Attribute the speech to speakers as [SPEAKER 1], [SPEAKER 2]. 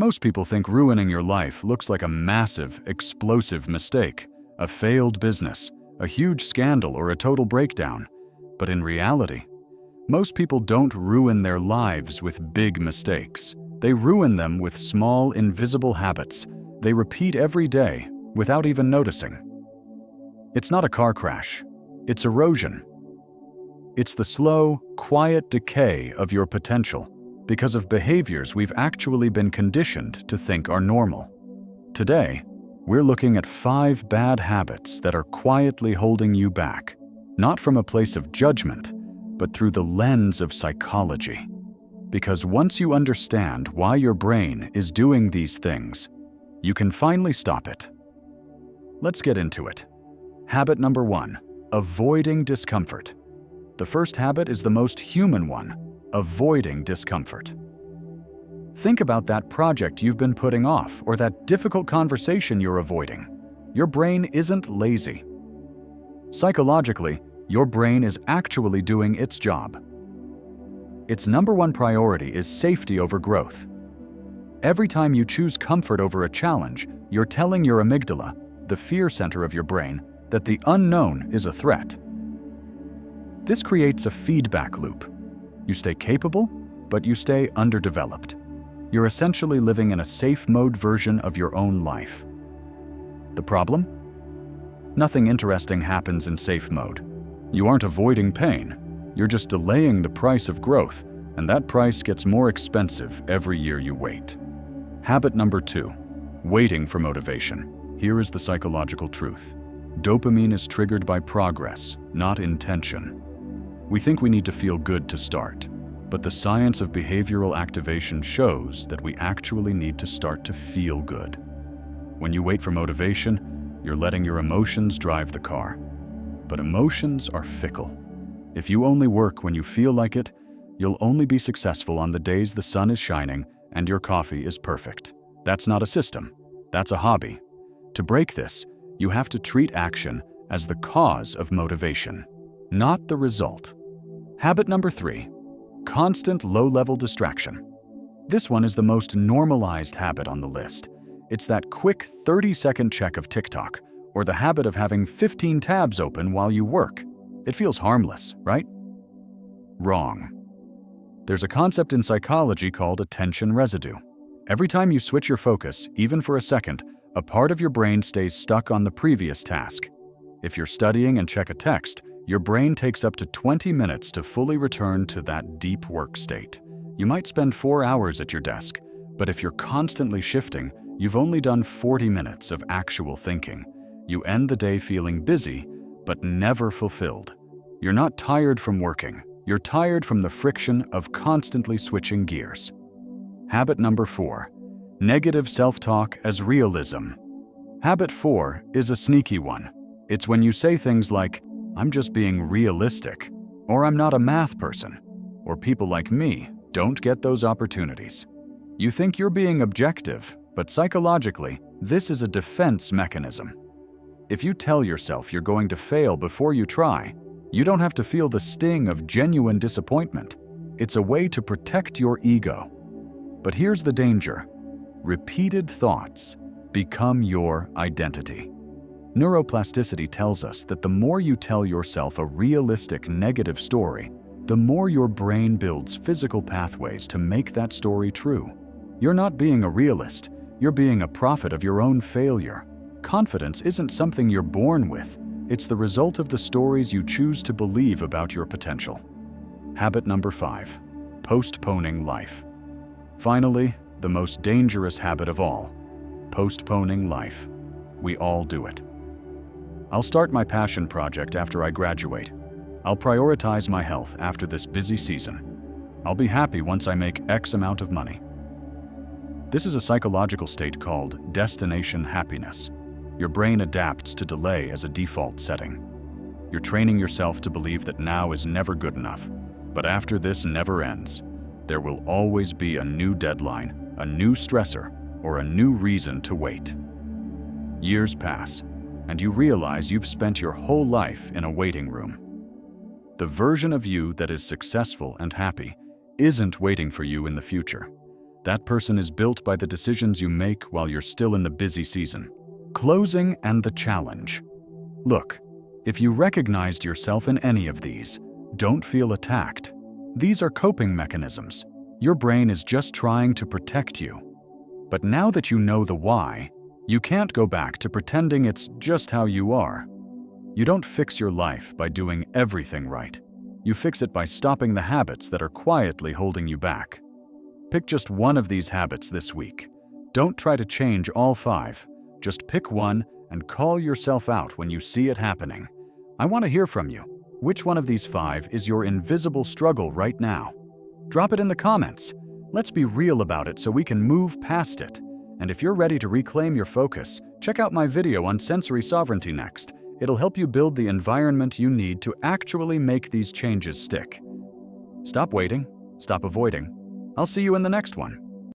[SPEAKER 1] Most people think ruining your life looks like a massive, explosive mistake, a failed business, a huge scandal, or a total breakdown. But in reality, most people don't ruin their lives with big mistakes. They ruin them with small, invisible habits they repeat every day without even noticing. It's not a car crash. It's erosion. It's the slow, quiet decay of your potential because of behaviors we've actually been conditioned to think are normal. Today, we're looking at 5 bad habits that are quietly holding you back, not from a place of judgment, but through the lens of psychology. Because once you understand why your brain is doing these things, you can finally stop it. Let's get into it. Habit number 1, avoiding discomfort. The first habit is the most human one, avoiding discomfort. Think about that project you've been putting off or that difficult conversation you're avoiding. Your brain isn't lazy. Psychologically, your brain is actually doing its job. Its number 1 priority is safety over growth. Every time you choose comfort over a challenge, you're telling your amygdala, the fear center of your brain, that the unknown is a threat. This creates a feedback loop. You stay capable, but you stay underdeveloped. You're essentially living in a safe mode version of your own life. The problem? Nothing interesting happens in safe mode. You aren't avoiding pain. You're just delaying the price of growth, and that price gets more expensive every year you wait. Habit number 2, waiting for motivation. Here is the psychological truth. Dopamine is triggered by progress, not intention. We think we need to feel good to start, but the science of behavioral activation shows that we actually need to start to feel good. When you wait for motivation, you're letting your emotions drive the car. But emotions are fickle. If you only work when you feel like it, you'll only be successful on the days the sun is shining and your coffee is perfect. That's not a system. That's a hobby. To break this, you have to treat action as the cause of motivation, not the result. Habit number 3, constant low-level distraction. This one is the most normalized habit on the list. It's that quick 30-second check of TikTok, or the habit of having 15 tabs open while you work. It feels harmless, right? Wrong. There's a concept in psychology called attention residue. Every time you switch your focus, even for a second, a part of your brain stays stuck on the previous task. If you're studying and check a text, your brain takes up to 20 minutes to fully return to that deep work state. You might spend 4 hours at your desk, but if you're constantly shifting, you've only done 40 minutes of actual thinking. You end the day feeling busy, but never fulfilled. You're not tired from working. You're tired from the friction of constantly switching gears. Habit number 4, negative self-talk as realism. Habit 4 is a sneaky one. It's when you say things like, "I'm just being realistic," or "I'm not a math person," or "people like me don't get those opportunities." You think you're being objective, but psychologically, this is a defense mechanism. If you tell yourself you're going to fail before you try, you don't have to feel the sting of genuine disappointment. It's a way to protect your ego. But here's the danger. Repeated thoughts become your identity. Neuroplasticity tells us that the more you tell yourself a realistic negative story, the more your brain builds physical pathways to make that story true. You're not being a realist, you're being a prophet of your own failure. Confidence isn't something you're born with, it's the result of the stories you choose to believe about your potential. Habit number 5, postponing life. Finally, the most dangerous habit of all, postponing life. We all do it. I'll start my passion project after I graduate. I'll prioritize my health after this busy season. I'll be happy once I make X amount of money. This is a psychological state called destination happiness. Your brain adapts to delay as a default setting. You're training yourself to believe that now is never good enough, but after this never ends. There will always be a new deadline, a new stressor, or a new reason to wait. Years pass, and you realize you've spent your whole life in a waiting room. The version of you that is successful and happy isn't waiting for you in the future. That person is built by the decisions you make while you're still in the busy season. Closing and the challenge. Look, if you recognized yourself in any of these, don't feel attacked. These are coping mechanisms. Your brain is just trying to protect you. But now that you know the why, you can't go back to pretending it's just how you are. You don't fix your life by doing everything right. You fix it by stopping the habits that are quietly holding you back. Pick just one of these habits this week. Don't try to change all 5. Just pick one and call yourself out when you see it happening. I want to hear from you. Which one of these 5 is your invisible struggle right now? Drop it in the comments. Let's be real about it so we can move past it. And if you're ready to reclaim your focus, check out my video on sensory sovereignty next. It'll help you build the environment you need to actually make these changes stick. Stop waiting. Stop avoiding. I'll see you in the next one.